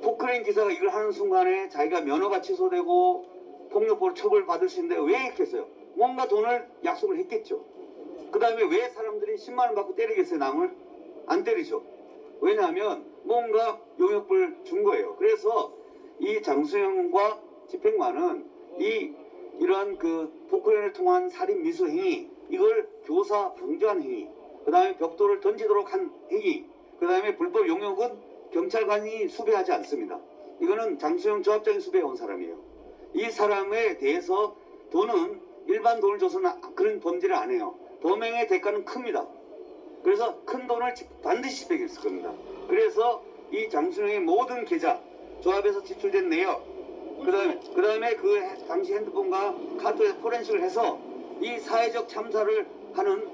B: 포크레인 기사가 이걸 하는 순간에 자기가 면허가 취소되고 폭력법으로 처벌받을 수 있는데 왜 했겠어요? 뭔가 돈을 약속을 했겠죠. 그 다음에 왜 사람들이 10만 원 받고 때리겠어요? 남을? 안 때리죠. 왜냐하면 뭔가 용역을 준 거예요. 그래서 이 장수영과 집행관은 이러한 그 포크레인을 통한 살인 미수 행위, 이걸 교사 방조한 행위, 그 다음에 벽돌을 던지도록 한 행위, 그 다음에 불법 용역은 경찰관이 수배하지 않습니다. 이거는 장수영 조합장이 수배해온 사람이에요. 이 사람에 대해서 돈은 일반 돈을 줘서는 그런 범죄를 안 해요. 범행의 대가는 큽니다. 그래서 큰 돈을 반드시 집행했을 겁니다. 그래서 이 장수영의 모든 계좌, 조합에서 지출된 내역, 그 다음에 그 당시 핸드폰과 카드에 포렌식을 해서 이 사회적 참사를 하는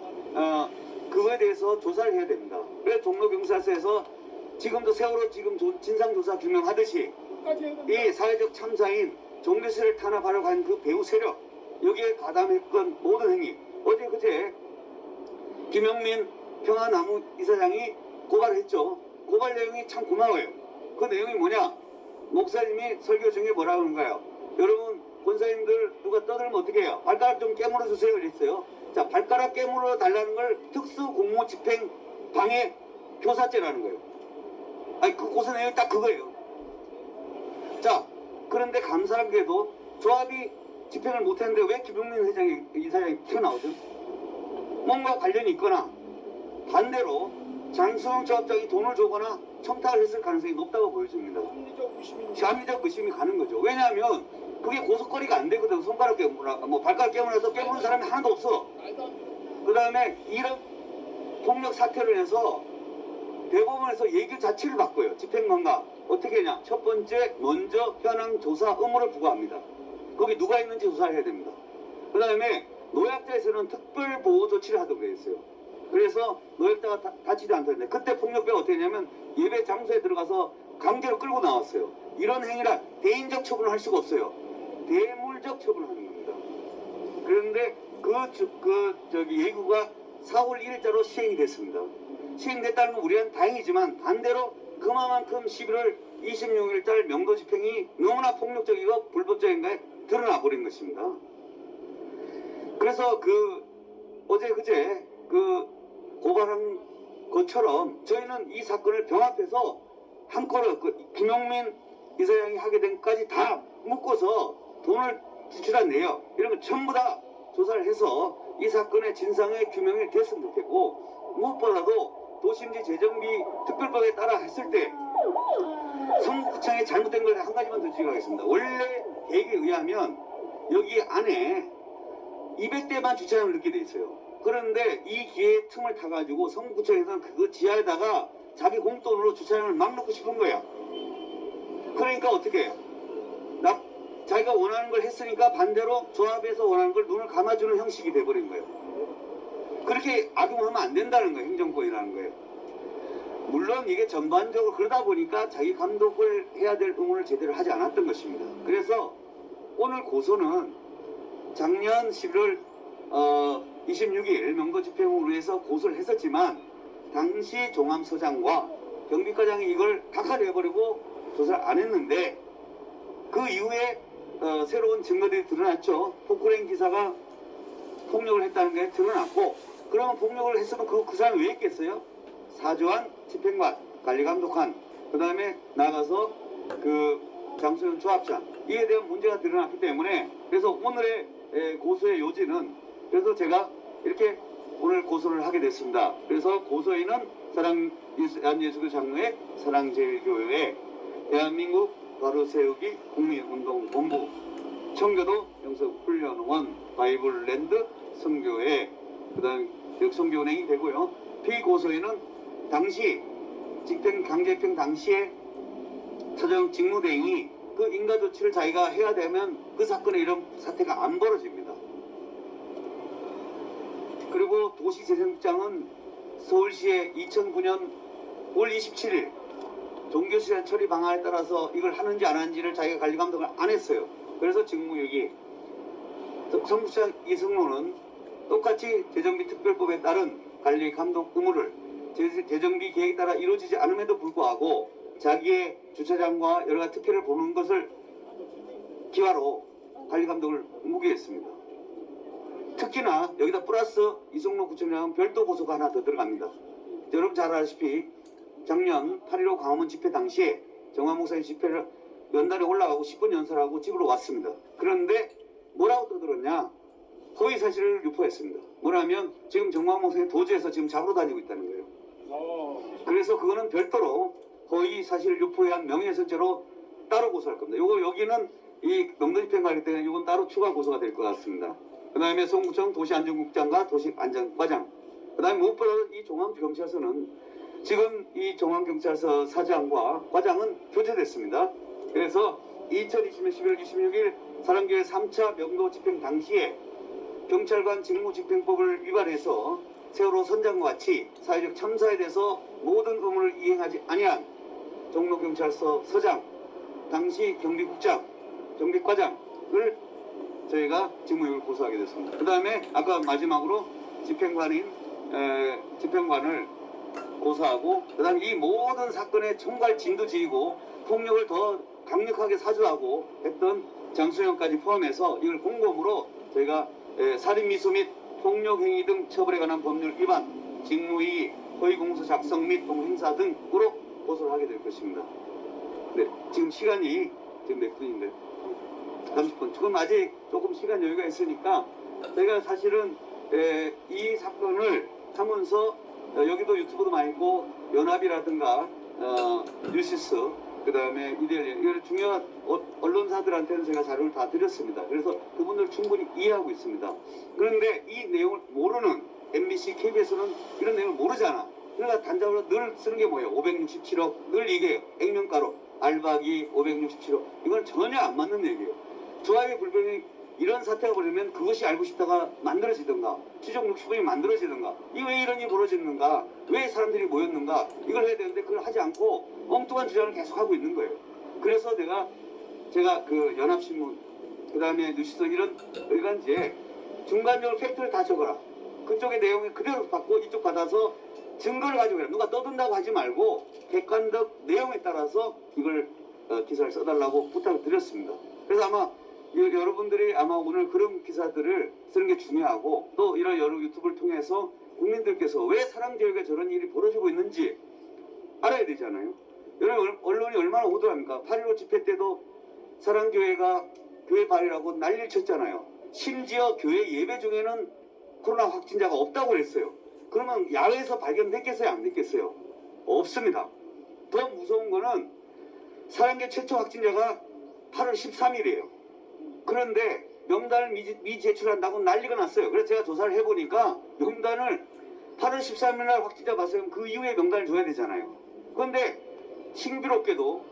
B: 그거에 대해서 조사를 해야 됩니다. 그래서 종로경찰서에서 지금도 세월호 지금 진상조사 규명하듯이 이 사회적 참사인 종교세를 탄압하려고 한 그 배후 세력, 여기에 가담했던 모든 행위, 어제 그제 김영민 평화나무 이사장이 고발을 했죠. 고발 내용이 참 고마워요. 그 내용이 뭐냐? 목사님이 설교 중에 뭐라고 하는가요? 여러분 권사님들 누가 떠들면 어떻게 해요? 발가락 좀 깨물어 주세요 그랬어요. 자, 발가락 깨물어 달라는 걸 특수공무집행 방해 교사죄라는 거예요. 아니 그 고소 내용이 딱 그거예요. 자, 그런데 감사한 게도 조합이 집행을 못했는데 왜 김용민 이사장이 튀어나오죠? 뭔가 관련이 있거나 반대로 장수영 조합장이 돈을 주거나 청탁을 했을 가능성이 높다고 보여집니다. 합리적 의심이 가는 거죠. 왜냐하면 그게 고소거리가 안 되거든. 손가락 깨물어, 뭐 발가락 깨물어서 깨무는 사람이 하나도 없어. 그 다음에 이런 폭력 사태로 인해서 대법원에서 예규 자체를 바꿔요. 집행관과 어떻게 하냐? 첫 번째 먼저 현황 조사 의무를 부과합니다. 거기 누가 있는지 조사를 해야 됩니다. 그 다음에 노약자에서는 특별 보호 조치를 하도록 되어 있어요. 그래서 노약자가 다치지 않다는데 그때 폭력배가 어떻게 했냐면 예배 장소에 들어가서 강제로 끌고 나왔어요. 이런 행위라 대인적 처분을 할 수가 없어요. 대물적 처분을 하는 겁니다. 그런데 예규가 4월 1일자로 시행이 됐습니다. 시행됐다는 건 우리는 다행이지만 반대로 그만큼 11월 26일달 명도 집행이 너무나 폭력적이고 불법적인 거에 드러나 버린 것입니다. 그래서 어제 그제 고발한 것처럼 저희는 이 사건을 병합해서 한꺼번에 김용민 이사장이 하게 된 것까지 다 묶어서 돈을 지출한 내역 이런 거 전부 다 조사를 해서 이 사건의 진상의 규명이 됐으면 좋겠고 무엇보다도 도심지 재정비 특별법에 따라 했을 때 성북구청에 잘못된 걸 한 가지만 더 지적하겠습니다. 원래 계획에 의하면 여기 안에 200대만 주차장을 넣게 돼 있어요. 그런데 이 기회의 틈을 타가지고 성북구청에서는 그 지하에다가 자기 공돈으로 주차장을 막 넣고 싶은 거야. 그러니까 어떻게 해요? 자기가 원하는 걸 했으니까 반대로 조합에서 원하는 걸 눈을 감아주는 형식이 돼버린 거예요. 그렇게 악용하면 안 된다는 거예요. 행정권이라는 거예요. 물론 이게 전반적으로 그러다 보니까 자기 감독을 해야 될 의무를 제대로 하지 않았던 것입니다. 그래서 오늘 고소는 작년 11월 26일 명도 집행으로 해서 고소를 했었지만 당시 종암서장과 경비과장이 이걸 각하해버리고 조사를 안 했는데 그 이후에 새로운 증거들이 드러났죠. 포크레인 기사가 폭력을 했다는 게 드러났고, 그러면 폭력을 했으면 그 사람이 왜 했겠어요? 사주한, 집행관, 관리감독관, 그 다음에 나가서 그 장소연 조합장, 이에 대한 문제가 드러났기 때문에, 그래서 오늘의 고소의 요지는, 그래서 제가 이렇게 오늘 고소를 하게 됐습니다. 그래서 고소인은 안예수교 장로의 사랑제일교회, 대한민국 바로세우기 국민운동본부, 청교도 영성훈련원, 바이블랜드 선교회, 그 다음 역선교은행이 되고요. 피고소인은 당시 강제입행 당시에 서정 직무대행이 그 인가조치를 자기가 해야 되면 그 사건에 이런 사태가 안 벌어집니다. 그리고 도시재생국장은 서울시에 2009년 5월 27일 종교시설 처리 방안에 따라서 이걸 하는지 안 하는지를 자기가 관리 감독을 안 했어요. 그래서 직무유기. 성북시장 이승로는 똑같이 재정비 특별법에 따른 관리 감독 의무를 재정비 계획에 따라 이루어지지 않음에도 불구하고 자기의 주차장과 여러 가지 특혜를 보는 것을 기화로 관리 감독을 무기했습니다. 특히나 여기다 플러스 이승로 구청장은 별도 고소가 하나 더 들어갑니다. 여러분 잘 아시다시피 작년 8.15 광화문 집회 당시에 정화 목사님 집회를 연단에 올라가고 10분 연설하고 집으로 왔습니다. 그런데 뭐라고 떠들었냐? 허위 사실을 유포했습니다. 뭐냐면 지금 정화 목사님 도주해서 지금 잡으러 다니고 있다는 거예요. 그래서 그거는 별도로 허위 사실을 유포한 명예훼손죄로 따로 고소할 겁니다. 여기는 이 명도집행 관리 때문에 이건 따로 추가 고소가 될 것 같습니다. 그 다음에 성구청 도시안전국장과 도시안전과장, 그 다음에 무엇보다도 이 종암경찰서는 지금 이 종암경찰서 사장과 과장은 교체됐습니다. 그래서 2020년 11월 26일 사랑교회 3차 명도 집행 당시에 경찰관 직무집행법을 위반해서 세월호 선장과 같이 사회적 참사에 대해서 모든 의무를 이행하지 아니한 종로경찰서 서장, 당시 경비국장, 경비과장을 저희가 직무유기를 고소하게 됐습니다. 그 다음에 아까 마지막으로 집행관을 고소하고, 그 다음에 이 모든 사건의 총괄 진두지휘고 폭력을 더 강력하게 사주하고 했던 장수영까지 포함해서 이걸 공범으로 저희가 살인미수 및 폭력행위 등 처벌에 관한 법률 위반, 직무이의, 허위공소 작성 및 동행사 등으로 고소를 하게 될 것입니다. 네, 지금 시간이 지금 몇 분인데 30분. 지금 아직 조금 시간 여유가 있으니까 제가 사실은 이 사건을 하면서 여기도 유튜브도 많이 있고 연합이라든가 뉴시스, 그 다음에 이데일리, 이런 중요한 언론사들한테는 제가 자료를 다 드렸습니다. 그래서 그분들 충분히 이해하고 있습니다. 그런데 이 내용을 모르는 MBC, KBS는 이런 내용을 모르잖아. 그러니까 단답으로 늘 쓰는 게 뭐예요? 567억, 늘 이게 액면가로 알박이 567억, 이건 전혀 안 맞는 얘기예요. 조합의 불변이 이런 사태가 벌어지면 그것이 알고 싶다가 만들어지든가, 추적 60분이 만들어지든가, 이 왜 이런 일이 벌어지는가, 왜 사람들이 모였는가, 이걸 해야 되는데 그걸 하지 않고 엉뚱한 주장을 계속 하고 있는 거예요. 그래서 제가 그 연합신문, 그 다음에 뉴시스 이런 일간지에 중간적으로 팩트를 다 적어라. 그쪽의 내용을 그대로 받고 이쪽 받아서 증거를 가지고 해라. 누가 떠든다고 하지 말고 객관적 내용에 따라서 이걸 기사를 써달라고 부탁을 드렸습니다. 그래서 아마 여러분들이 아마 오늘 그런 기사들을 쓰는 게 중요하고, 또 이런 여러 유튜브를 통해서 국민들께서 왜 사랑제일교회가 저런 일이 벌어지고 있는지 알아야 되잖아요. 여러분 언론이 얼마나 호도합니까? 8.15 집회 때도 사랑교회가 교회 발이라고 난리를 쳤잖아요. 심지어 교회 예배 중에는 코로나 확진자가 없다고 그랬어요. 그러면 야외에서 발견됐겠어요? 안 됐겠어요? 없습니다. 더 무서운 거는 사랑계 최초 확진자가 8월 13일이에요. 그런데 명단을 미제출한다고 난리가 났어요. 그래서 제가 조사를 해보니까 명단을 8월 13일 날 확진자 봤어요. 그 이후에 명단을 줘야 되잖아요. 그런데 신비롭게도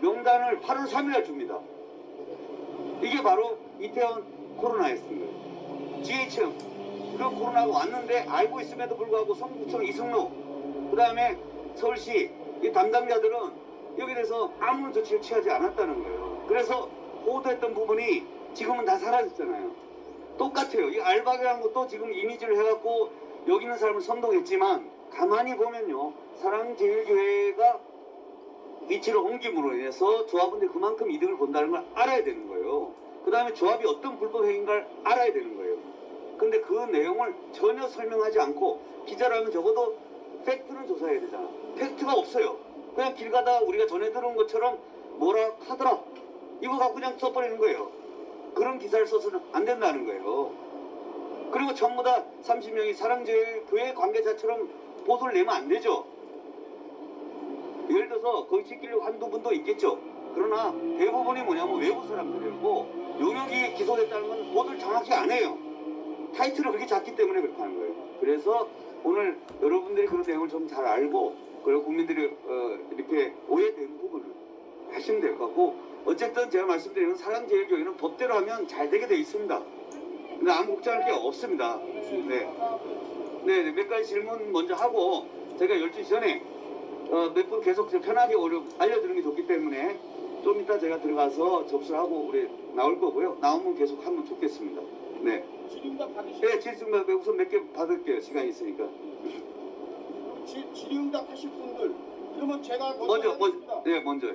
B: 명단을 8월 3일 날 줍니다. 이게 바로 이태원 코로나였습니다. GHM 그 코로나가 왔는데 알고 있음에도 불구하고 성북청 이승로 그 다음에 서울시 이 담당자들은 여기에 대해서 아무런 조치를 취하지 않았다는 거예요. 그래서 보도했던 부분이 지금은 다 사라졌잖아요. 똑같아요. 이 알박이라는 것도 지금 이미지를 해갖고 여기 있는 사람을 선동했지만 가만히 보면요, 사랑제일교회가 위치를 옮김으로 인해서 조합원들이 그만큼 이득을 본다는 걸 알아야 되는 거예요. 그 다음에 조합이 어떤 불법 행위인가를 알아야 되는 거예요. 근데 그 내용을 전혀 설명하지 않고 기자라면 적어도 팩트는 조사해야 되잖아. 팩트가 없어요. 그냥 길 가다가 우리가 전해 들은 것처럼 뭐라 하더라 이거 갖고 그냥 써버리는 거예요. 그런 기사를 써서는 안 된다는 거예요. 그리고 전부 다 30명이 사랑제일교회 관계자처럼 보도를 내면 안 되죠. 예를 들어서 거기 찍히려고 한두 분도 있겠죠. 그러나 대부분이 뭐냐면 외부 사람들이고 용역이 기소됐다는 건 보도를 정확히 안 해요. 타이틀을 그렇게 잡기 때문에 그렇게 하는 거예요. 그래서 오늘 여러분들이 그런 내용을 좀 잘 알고 그리고 국민들이 이렇게 오해된 부분을 하시면 될 것 같고, 어쨌든 제가 말씀드리는 사랑제일교회는 법대로 하면 잘 되게 돼 있습니다. 근데 아무 걱정할 게 없습니다. 네, 몇 가지 질문 먼저 하고 제가 12시 전에 몇 분 계속 편하게 알려드리는 게 좋기 때문에 좀 이따 제가 들어가서 접수를 하고 우리 나올 거고요. 나오면 계속 하면 좋겠습니다. 네.
A: 질의응답 받으시죠?
B: 네, 질의응답 우선 몇 개 받을게요. 시간이 있으니까.
A: 질의응답 하실 분들, 그러면 제가 먼저 하겠습니다.
B: 네, 먼저.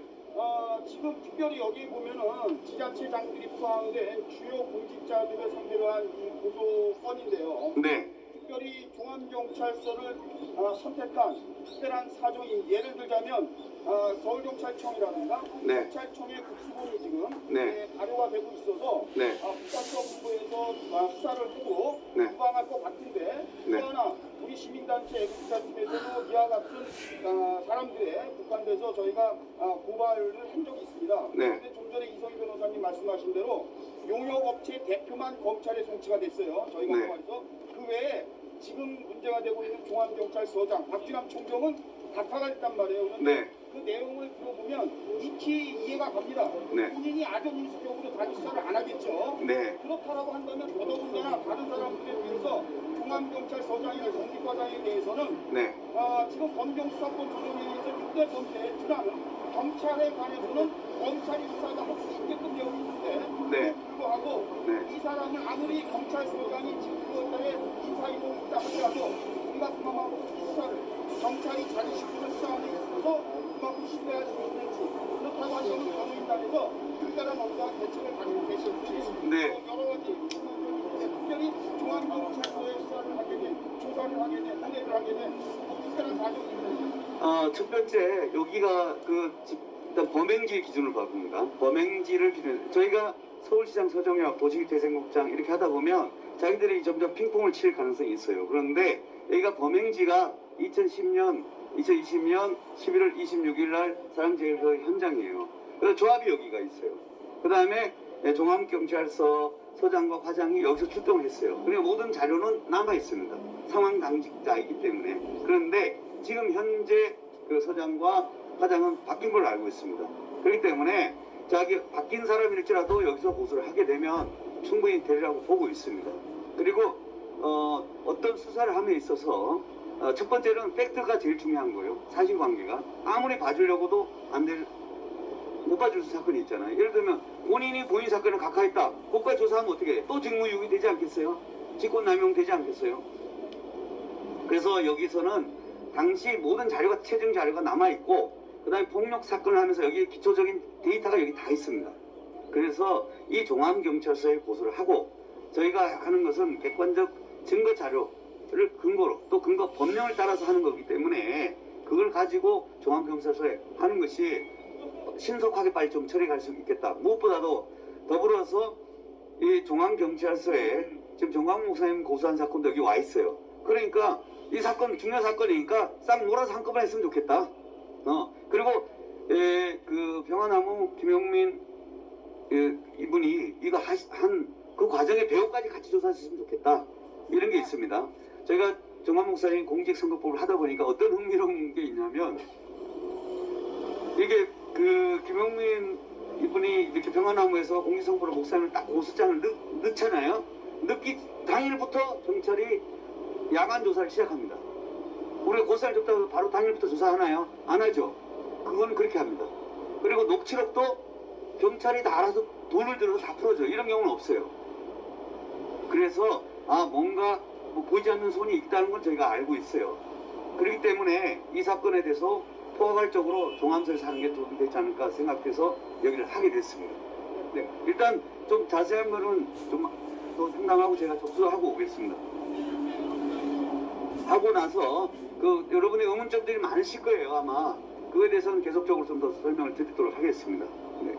A: 지금 특별히 여기 보면은 지자체장들이 포함된 주요 공직자들을 상대로 한 이 고소건인데요.
B: 네.
A: 특별히 중앙경찰서를 선택한 특별한 사정이, 예를 들자면 서울경찰청이라든가
B: 네.
A: 경찰청의 국수본이 지금
B: 네.
A: 발효가 되고 있어서
B: 네.
A: 국가수사본부에서 수사를 하고
B: 네.
A: 부방할 것 같은데, 또
B: 네.
A: 하나 우리 시민단체 애국자팀에서도 이와 같은 사람들에 국한돼서 저희가 고발을 한 적이 있습니다.
B: 네.
A: 그런데 좀 전에 이성희 변호사님 말씀하신 대로 용역업체 대표만 검찰에 송치가 됐어요. 저희가
B: 네.
A: 고발해서. 그 외에 지금 문제가 되고 있는 중앙경찰서장 박진남 총경은 각하가 있단 말이에요. 그런데
B: 네.
A: 그 내용을 들어보면 익히 이해가 갑니다.
B: 네.
A: 본인이 아전인수격으로 다시 수사를 안 하겠죠.
B: 네.
A: 그렇다라고 한다면 더더군다나 다른 사람들에 비해서 중앙경찰서장이나 경비과장에 대해서는
B: 네.
A: 지금 검경수사권 조정에 의해서 6대 범죄에 준하는 경찰에 관해서는 검찰이 수사가 할 수 있게끔 되어 있는데,
B: 네.
A: 불구하고
B: 네.
A: 이 사람은 아무리 경찰서장이 지금 9월달에 인사이동을 있다 하더라도 우리가 그만큼 이 수사를 경찰이 자기 식구를 수사하는 데 있어서 그만큼 신뢰할 수 있는지, 그렇다고 한다면 변호인단에서 특별한 어떠한 대책을 가지고 계실지,
B: 네.
A: 여러 가지 특별히 중앙경찰서에 수사를 하게 된, 조사를 하게 된, 문의를 하게 된 특별한 사정이 있는지.
B: 첫 번째 여기가 일단 범행지 기준을 바꿉니다. 범행지를 기준. 저희가 서울시장 서정혁 도시대생국장 이렇게 하다 보면 자기들이 점점 핑퐁을 칠 가능성이 있어요. 그런데 여기가 범행지가 2020년 11월 26일 날 사랑제일교회 현장이에요. 그래서 조합이 여기가 있어요. 그 다음에 종합경찰서 서장과 과장이 여기서 출동을 했어요. 그리고 모든 자료는 남아 있습니다. 상황 당직자이기 때문에. 그런데 지금 현재 그 서장과 과장은 바뀐 걸로 알고 있습니다. 그렇기 때문에 자기 바뀐 사람일지라도 여기서 고소를 하게 되면 충분히 되리라고 보고 있습니다. 그리고 어떤 수사를 함에 있어서 첫 번째는 팩트가 제일 중요한 거예요. 사실관계가 아무리 봐주려고도 못 봐줄 사건이 있잖아요. 예를 들면 본인이 본인 사건을 각하했다. 고가 조사하면 어떻게 해? 또 직무유기 되지 않겠어요? 직권남용 되지 않겠어요? 그래서 여기서는 당시 모든 자료가 최종 자료가 남아 있고, 그 다음에 폭력 사건을 하면서 여기 기초적인 데이터가 여기 다 있습니다. 그래서 이 종합경찰서에 고소를 하고, 저희가 하는 것은 객관적 증거 자료를 근거로 또 근거 법령을 따라서 하는 거기 때문에 그걸 가지고 종합경찰서에 하는 것이 신속하게 빨리 좀 처리할 수 있겠다. 무엇보다도 더불어서 이 종합경찰서에 지금 정광 목사님 고소한 사건도 여기 와 있어요. 그러니까 이 사건 중요 사건이니까 싹 몰아서 한꺼번에 했으면 좋겠다. 그리고 그 평화나무 김용민 이분이 이거 한 그 과정의 배후까지 같이 조사했으면 좋겠다. 이런 게 있습니다. 저희가 정한 목사님 공직선거법을 하다 보니까 어떤 흥미로운 게 있냐면 이게 그 김용민 이분이 이렇게 평화나무에서 공직선거로 목사님을 딱 고소장을 넣잖아요. 넣기 당일부터 경찰이 야간 조사를 시작합니다. 우리가 고소장을 줬다고 바로 당일부터 조사하나요? 안 하죠. 그건 그렇게 합니다. 그리고 녹취록도 경찰이 다 알아서 돈을 들어서 다 풀어줘요. 이런 경우는 없어요. 그래서 뭔가 뭐 보이지 않는 손이 있다는 건 저희가 알고 있어요. 그렇기 때문에 이 사건에 대해서 포괄적으로 종합서에서 하는 게 도움이 되지 않을까 생각해서 여기를 하게 됐습니다. 네, 일단 좀 자세한 거는 좀 더 상담하고 제가 접수하고 오겠습니다. 하고 나서 그 여러분의 의문점들이 많으실 거예요. 아마 그거에 대해서는 계속적으로 좀 더 설명을 드리도록 하겠습니다. 네.